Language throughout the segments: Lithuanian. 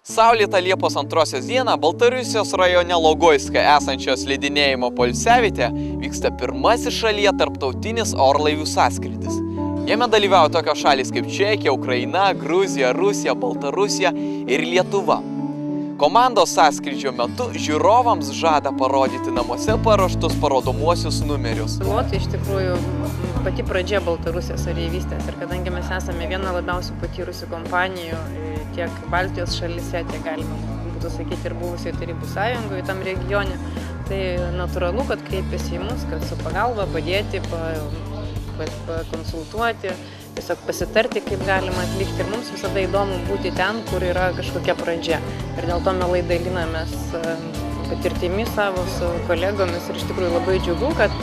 Saulėtą Liepos 2 dieną Baltarusijos rajone Logoiske esančios slidinėjimo poilsiavietėje vyksta pirmasis šalyje tarptautinis orlaivių sąskrydis. Jame dalyvauja tokios šalys kaip Čekija, Ukraina, Gruzija, Rusija, Baltarusija ir Lietuva. Komandos sąskrydžio metu žiūrovams žada parodyti namuose paruoštus parodomuosius numerius. Pilotai iš tikrųjų pati pradžia Baltarusijos areivystės ir kadangi mes esame viena labiausiai patyrusių kompanijų tiek Baltijos šalyse, tiek galima būtų sakyti ir buvusioje Tarybų Sąjungoje tam regione, tai natūralu, kad kreipiasi į mus, kad su pagalba padėti, pakonsultuoti, tiesiog pasitarti, kaip galima atlikti. Ir mums visada įdomu būti ten, kur yra kažkokia pradžia. Ir dėl to mielai dalinamės patirtimi savo su kolegomis. Ir iš tikrųjų labai džiugu, kad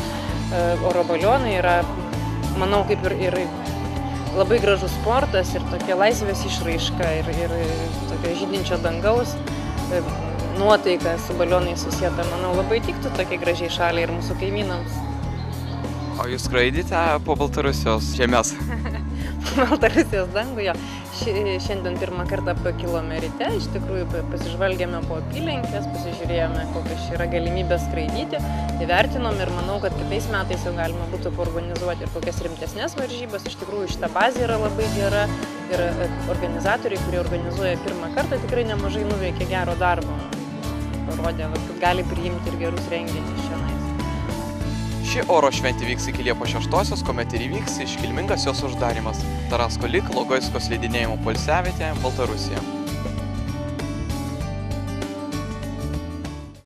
oro balionai yra, manau, kaip ir labai gražus sportas ir tokia laisvės išraiška ir tokia žydinčio dangaus nuotaika su balionais susieta. Manau, labai tiktų tokiai gražiai šaliai ir mūsų kaimynams. O jūs skraidite po Baltarusijos žemės? Baltarusijos dangų, jo. Šiandien pirmą kartą pakilome ryte, iš tikrųjų pasižvalgėme po apylinkės, pasižiūrėjome, kokios yra galimybės skraidyti, įvertinom ir manau, kad kitais metais jau galima būtų organizuoti ir kokias rimtesnės varžybas. Iš tikrųjų šita bazė yra labai gera ir organizatoriai, kurie organizuoja pirmą kartą, tikrai nemažai nuveikė gero darbo. Parodė, kad gali priimti ir gerus renginius šiandien. Ši oro šventė vyks iki Liepos 6, kuomet ir įvyks iškilmingas jos uždarimas. Tarasko Lik, Logoisko slidinėjimo poilsiavietė, Baltarusija.